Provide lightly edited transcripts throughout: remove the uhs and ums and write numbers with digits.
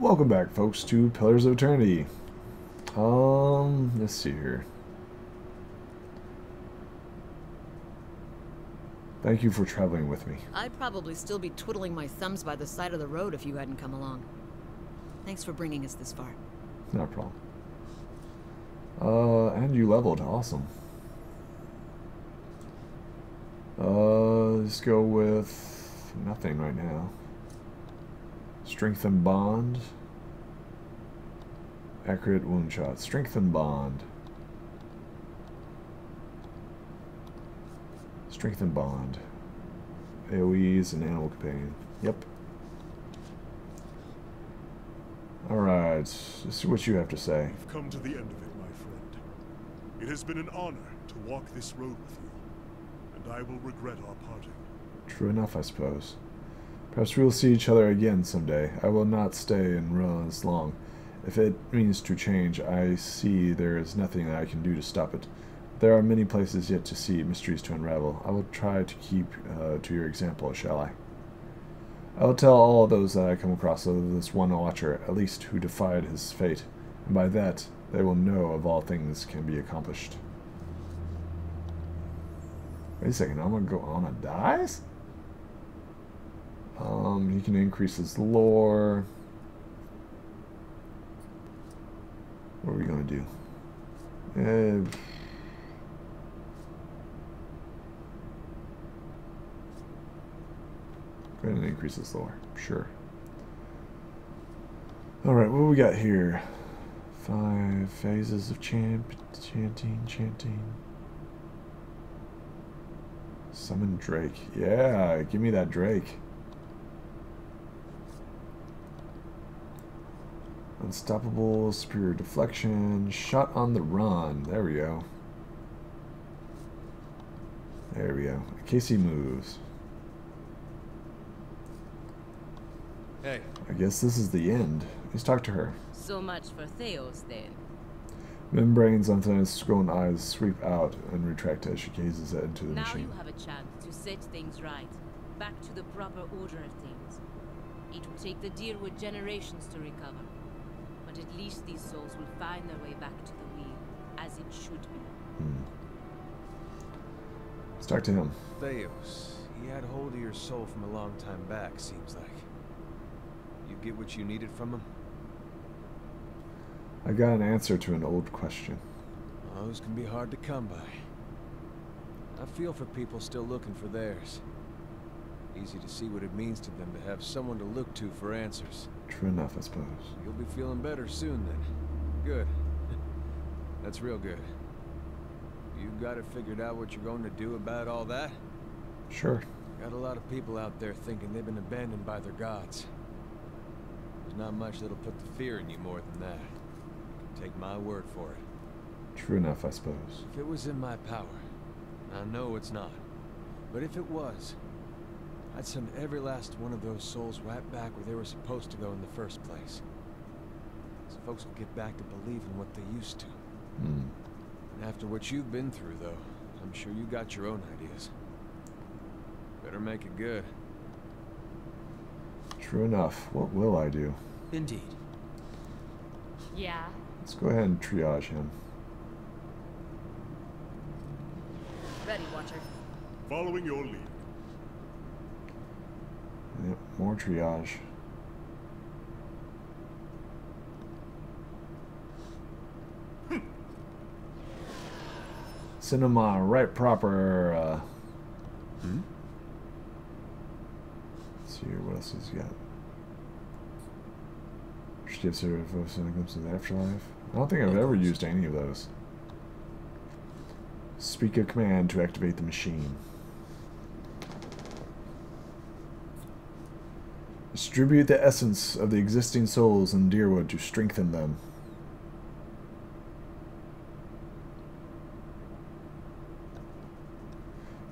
Welcome back, folks, to Pillars of Eternity. Let's see here. Thank you for traveling with me. I'd probably still be twiddling my thumbs by the side of the road if you hadn't come along. Thanks for bringing us this far. No problem. And you leveled. Awesome. Let's go with nothing right now. Strengthen bond. Accurate wound shot. Strengthen bond. Strengthen bond. AoEs and animal companion. Yep. Alright, let's see what you have to say. We've come to the end of it, my friend. It has been an honor to walk this road with you, and I will regret our parting. True enough, I suppose. Perhaps we will see each other again someday. I will not stay in Ruins long. If it means to change, I see there is nothing I can do to stop it. There are many places yet to see, mysteries to unravel. I will try to keep to your example, shall I? I will tell all those that I come across of this one watcher, at least who defied his fate, and by that they will know of all things can be accomplished. Wait a second, I'm gonna go on and dies? He can increase his lore. What are we gonna do? Go ahead and increase his lore. Sure. Alright, what do we got here? 5 phases of chanting. Summon Drake. Yeah, give me that Drake. Unstoppable, superior deflection, shot on the run. There we go. There we go. In case he moves. Hey. I guess this is the end. Let's talk to her. So much for Theos, then. Membranes on Theos' scrolling eyes sweep out and retract as she gazes into the now machine. You have a chance to set things right, back to the proper order of things. It will take the Deerwood generations to recover, but at least these souls will find their way back to the wheel, as it should be. Let's talk to him. Theos, he had hold of your soul from a long time back, seems like. You get what you needed from him? I got an answer to an old question. Those can be hard to come by. I feel for people still looking for theirs. Easy to see what it means to them to have someone to look to for answers. True enough, I suppose. You'll be feeling better soon then. Good. That's real good. You got it figured out what you're going to do about all that? Sure. Got a lot of people out there thinking they've been abandoned by their gods. There's not much that'll put the fear in you more than that. Take my word for it. True enough, I suppose. If it was in my power, I know it's not, but if it was, I'd send every last one of those souls right back where they were supposed to go in the first place. So folks will get back to believing what they used to. And after what you've been through, though, I'm sure you got your own ideas. Better make it good. True enough. What will I do? Indeed. Yeah? Let's go ahead and triage him. Ready, Watcher. Following your lead. Yep, more triage. Cinema, right proper. Let's see here, what else has he got? Gives her a glimpse of the afterlife. I don't think I've ever used any of those. Speak a command to activate the machine. Distribute the essence of the existing souls in Deerwood to strengthen them.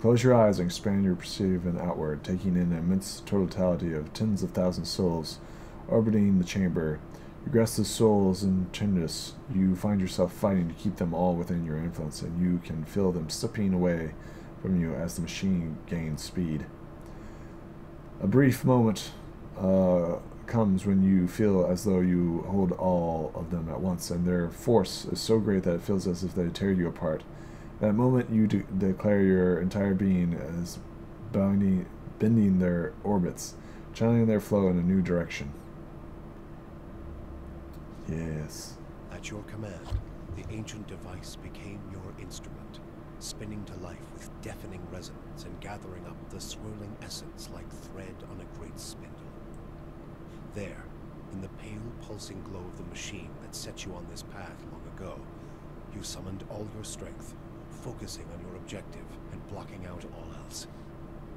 Close your eyes and expand your perceiving outward, taking in an immense totality of tens of thousands of souls orbiting the chamber. You grasp the souls in tenderness. You find yourself fighting to keep them all within your influence, and you can feel them slipping away from you as the machine gains speed. A brief moment comes when you feel as though you hold all of them at once, and their force is so great that it feels as if they tear you apart. That moment you declare your entire being as bending their orbits, channeling their flow in a new direction. Yes. At your command, the ancient device became your instrument, spinning to life with deafening resonance and gathering up the swirling essence like thread on a great spindle. There, in the pale pulsing glow of the machine that set you on this path long ago, you summoned all your strength, focusing on your objective and blocking out all else.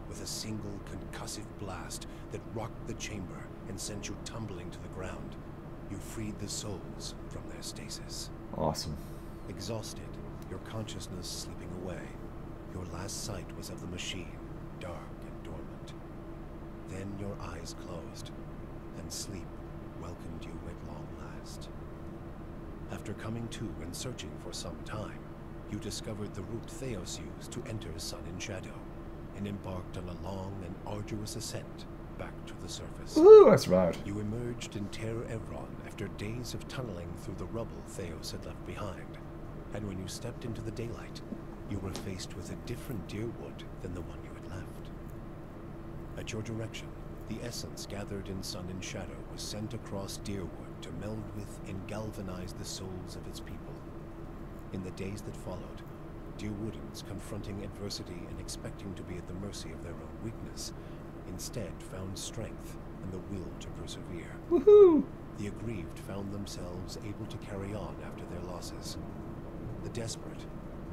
With a single concussive blast that rocked the chamber and sent you tumbling to the ground, you freed the souls from their stasis. Awesome. Exhausted, your consciousness slipping away, your last sight was of the machine, dark and dormant. Then your eyes closed, and sleep welcomed you at long last. After coming to and searching for some time, you discovered the route Theos used to enter Sun and Shadow, and embarked on a long and arduous ascent back to the surface. Woo, I survived. You emerged in Terra Evron after days of tunneling through the rubble Theos had left behind, and when you stepped into the daylight, you were faced with a different Deerwood than the one you had left. At your direction, the essence gathered in Sun and Shadow was sent across Deerwood to meld with and galvanize the souls of its people. In the days that followed, Deerwoodans, confronting adversity and expecting to be at the mercy of their own weakness, instead found strength and the will to persevere. Woohoo! The aggrieved found themselves able to carry on after their losses. The desperate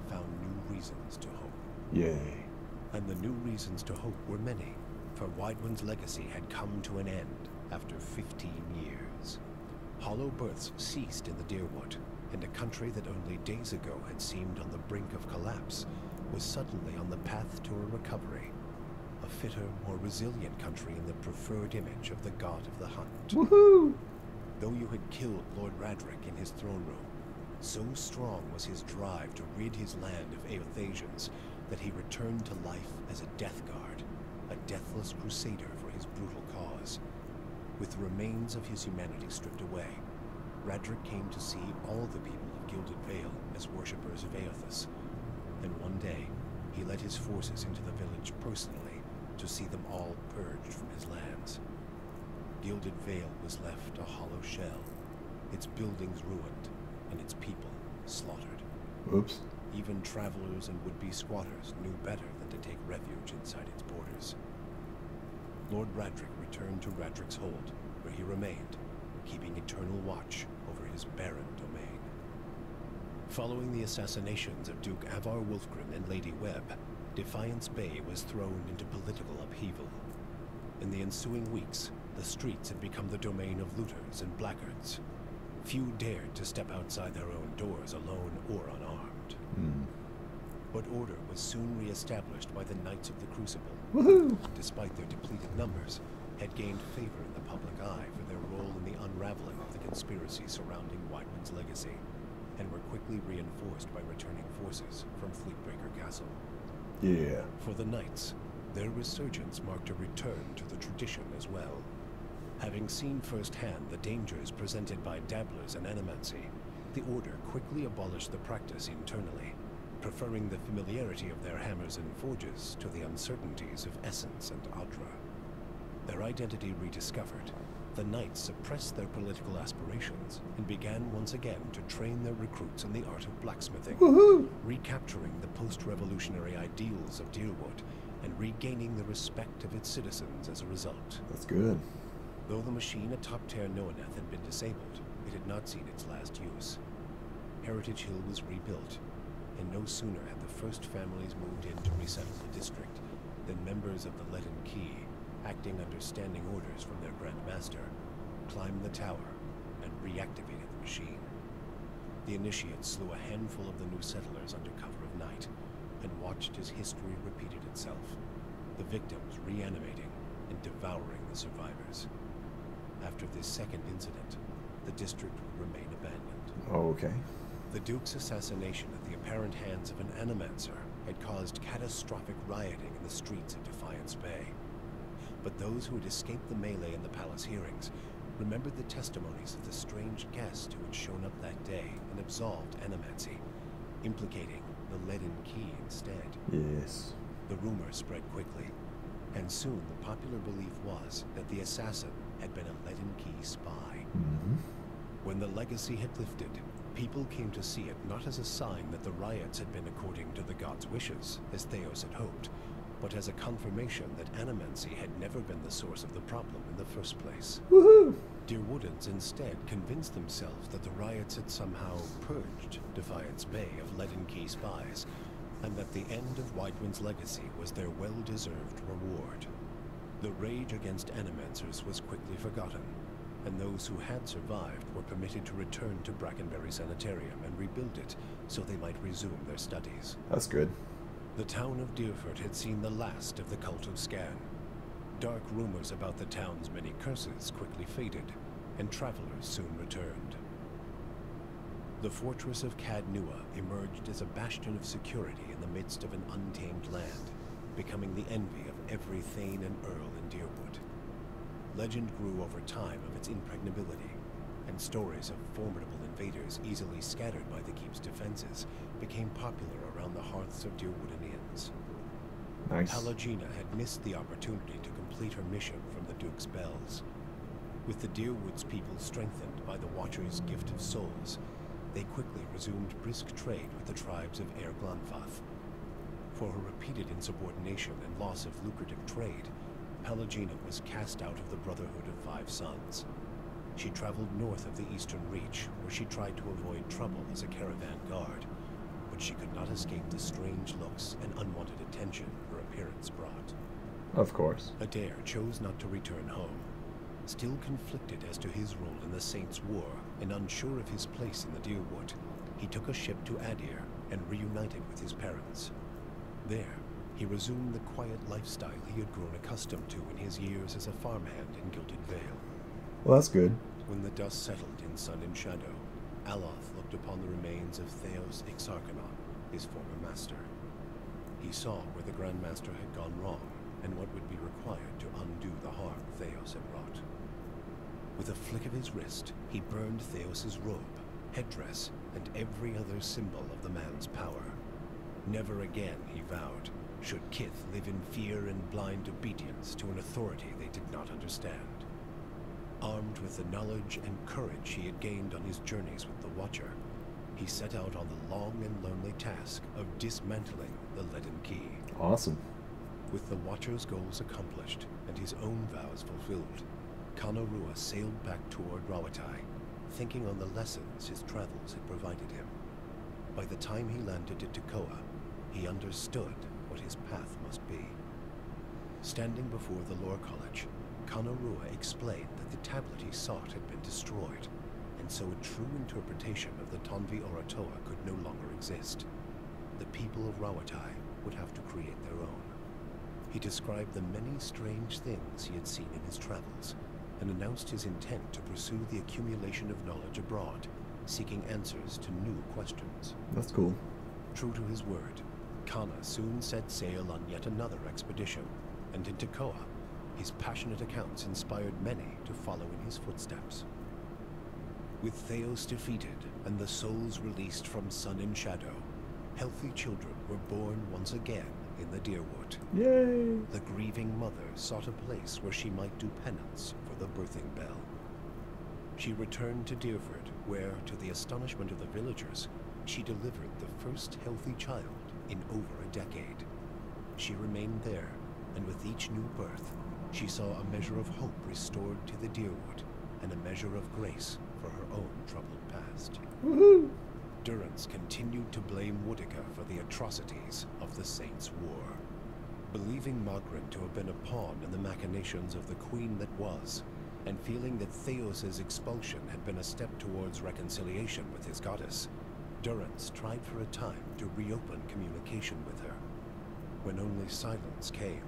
found new reasons to hope. Yay. And the new reasons to hope were many, for Weidwin's legacy had come to an end after 15 years. Hollow births ceased in the Deerwood, and a country that only days ago had seemed on the brink of collapse was suddenly on the path to a recovery. A fitter, more resilient country in the preferred image of the god of the hunt. Woohoo! Though you had killed Lord Radric in his throne room, so strong was his drive to rid his land of Aothasians that he returned to life as a death guard, a deathless crusader for his brutal cause. With the remains of his humanity stripped away, Radric came to see all the people of Gilded Vale as worshippers of Aothas, and one day he led his forces into the village personally to see them all purged from his lands. Gilded Vale was left a hollow shell, its buildings ruined, and its people slaughtered. Oops. Even travelers and would-be squatters knew better than to take refuge inside its borders. Lord Radric returned to Radric's Hold, where he remained, keeping eternal watch over his barren domain. Following the assassinations of Duke Avar Wolfgren and Lady Webb, Defiance Bay was thrown into political upheaval. In the ensuing weeks, the streets had become the domain of looters and blackguards. Few dared to step outside their own doors alone or unarmed. But order was soon re-established by the Knights of the Crucible. Woohoo! Despite their depleted numbers, had gained favor in the public eye for their role in the unraveling of the conspiracy surrounding Weidwin's legacy, and were quickly reinforced by returning forces from Fleetbreaker Castle. Yeah. For the Knights, their resurgence marked a return to the tradition as well. Having seen firsthand the dangers presented by dabblers in animancy, the Order quickly abolished the practice internally, preferring the familiarity of their hammers and forges to the uncertainties of Essence and Adra. Their identity rediscovered, the Knights suppressed their political aspirations and began once again to train their recruits in the art of blacksmithing, recapturing the post-revolutionary ideals of Deerwood and regaining the respect of its citizens as a result. That's good. Though the machine atop Ter Noaneth had been disabled, it had not seen its last use. Heritage Hill was rebuilt, and no sooner had the first families moved in to resettle the district than members of the Leaden Key, acting under standing orders from their Grand Master, climbed the tower and reactivated the machine. The initiates slew a handful of the new settlers under cover of night and watched as history repeated itself, the victims reanimating and devouring the survivors. After this second incident, the district would remain abandoned. Okay. The Duke's assassination at the apparent hands of an animancer had caused catastrophic rioting in the streets of Defiance Bay. But those who had escaped the melee in the palace hearings remembered the testimonies of the strange guest who had shown up that day and absolved Animancy, implicating the Leaden Key instead. Yes. The rumor spread quickly, and soon the popular belief was that the assassin had been a Leaden Key spy. Mm-hmm. When the legacy had lifted, people came to see it not as a sign that the riots had been according to the god's wishes, as Theos had hoped, but as a confirmation that Animancy had never been the source of the problem in the first place. Woohoo! Deerwoodans instead convinced themselves that the riots had somehow purged Defiance Bay of Leaden Key spies, and that the end of Widewind's legacy was their well-deserved reward. The rage against Animancers was quickly forgotten, and those who had survived were permitted to return to Brackenbury Sanitarium and rebuild it so they might resume their studies. That's good. The town of Deerford had seen the last of the cult of Scan. Dark rumors about the town's many curses quickly faded, and travelers soon returned. The fortress of Cadnua emerged as a bastion of security in the midst of an untamed land, becoming the envy of every thane and earl in Deerwood. Legend grew over time of its impregnability, and stories of formidable invaders easily scattered by the keep's defenses became popular around the hearths of Deerwooden inns. Nice. Pallegina had missed the opportunity to complete her mission from the Duke's bells. With the Deerwood's people strengthened by the Watcher's gift of souls, they quickly resumed brisk trade with the tribes of Air Glanfath. For her repeated insubordination and loss of lucrative trade, Pallegina was cast out of the Brotherhood of Five Sons. She traveled north of the Eastern Reach, where she tried to avoid trouble as a caravan guard, but she could not escape the strange looks and unwanted attention her appearance brought. Of course. Adair chose not to return home. Still conflicted as to his role in the Saints' War and unsure of his place in the Deerwood, he took a ship to Adir and reunited with his parents. There, he resumed the quiet lifestyle he had grown accustomed to in his years as a farmhand in Gilded Vale. Well, that's good. When the dust settled in Sun and Shadow, Aloth looked upon the remains of Theos Exarchanon, his former master. He saw where the Grand Master had gone wrong, and what would be required to undo the harm Theos had wrought. With a flick of his wrist, he burned Theos's robe, headdress, and every other symbol of the man's power. Never again, he vowed, should Kith live in fear and blind obedience to an authority they did not understand. Armed with the knowledge and courage he had gained on his journeys with the Watcher, he set out on the long and lonely task of dismantling the Leaden Key. Awesome. With the Watcher's goals accomplished and his own vows fulfilled, Kanarua sailed back toward Rawatai, thinking on the lessons his travels had provided him. By the time he landed at Tekoa, he understood what his path must be. Standing before the Lore College, Kanarua explained that the tablet he sought had been destroyed, and so a true interpretation of the Tonvi Oratoa could no longer exist. The people of Rawatai would have to create their own. He described the many strange things he had seen in his travels, and announced his intent to pursue the accumulation of knowledge abroad, seeking answers to new questions. That's cool. True to his word, Kana soon set sail on yet another expedition, and in Tekoa, his passionate accounts inspired many to follow in his footsteps. With Theos defeated and the souls released from Sun and Shadow, healthy children were born once again in the Deerwood. Yay! The grieving mother sought a place where she might do penance for the birthing bell. She returned to Deerford, where, to the astonishment of the villagers, she delivered the first healthy child in over a decade. She remained there, and with each new birth, she saw a measure of hope restored to the Deerwood, and a measure of grace for her own troubled past. Woohoo! Durrance continued to blame Woodica for the atrocities of the Saints' War. Believing Magrin to have been a pawn in the machinations of the Queen that was, and feeling that Theos's expulsion had been a step towards reconciliation with his goddess, Durrance tried for a time to reopen communication with her. When only silence came,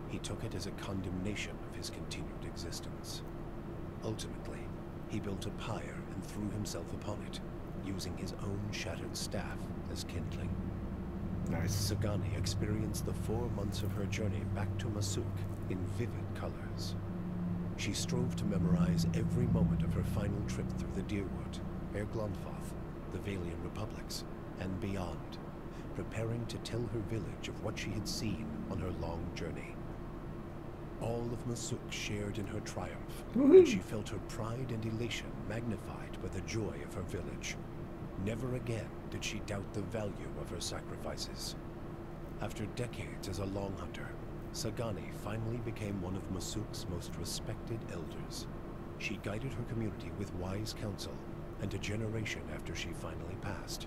he took it as a condemnation of his continued existence. Ultimately, he built a pyre and threw himself upon it, using his own shattered staff as kindling. Nice. Sagani experienced the 4 months of her journey back to Masuk in vivid colors. She strove to memorize every moment of her final trip through the Deerwood, Air Glonfoth, the Valian Republics, and beyond, preparing to tell her village of what she had seen on her long journey. All of Masuk shared in her triumph, and she felt her pride and elation magnified by the joy of her village. Never again did she doubt the value of her sacrifices. After decades as a long hunter, Sagani finally became one of Masuk's most respected elders. She guided her community with wise counsel, and a generation after she finally passed,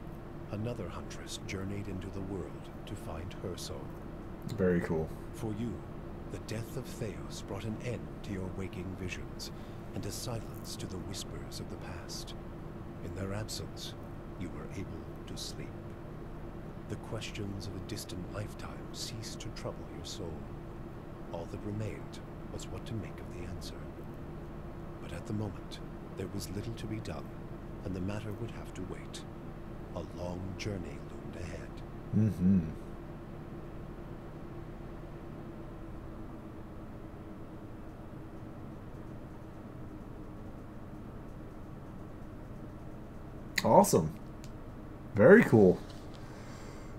another huntress journeyed into the world to find her soul. Very cool. For you, the death of Theos brought an end to your waking visions, and a silence to the whispers of the past. In their absence, you were able to sleep. The questions of a distant lifetime ceased to trouble your soul. All that remained was what to make of the answer. But at the moment, there was little to be done, and the matter would have to wait. A long journey loomed ahead. Mm-hmm. Awesome. Very cool.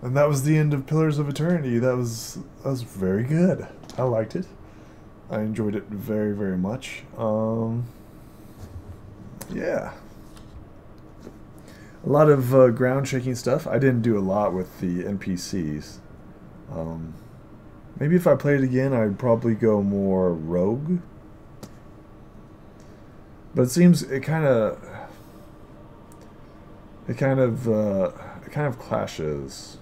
And that was the end of Pillars of Eternity. That was very good. I liked it. I enjoyed it very, very much. Yeah. A lot of ground shaking stuff. I didn't do a lot with the NPCs. Maybe if I played it again, I'd probably go more rogue. But it seems it kind of clashes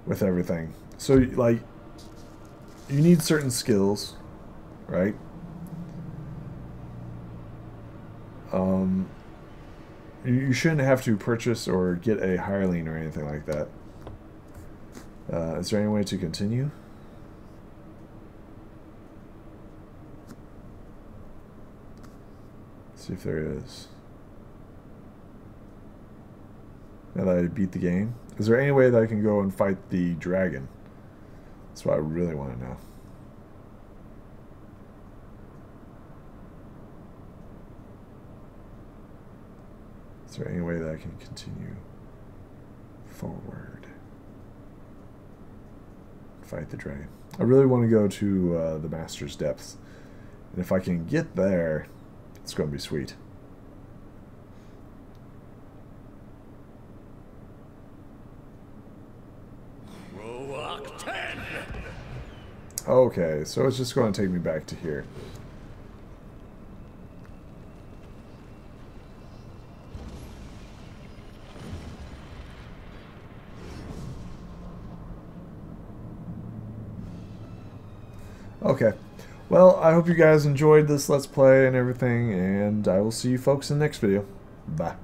with everything. So like, you need certain skills, right? You shouldn't have to purchase or get a hireling or anything like that. Is there any way to continue? Let's see if there is. Now that I beat the game, is there any way that I can go and fight the dragon? That's what I really want to know. Is there any way that I can continue forward? Fight the dragon. I really want to go to the Master's Depths. And if I can get there, it's going to be sweet. Okay, so it's just going to take me back to here. Okay, well, I hope you guys enjoyed this Let's Play and everything, and I will see you folks in the next video. Bye.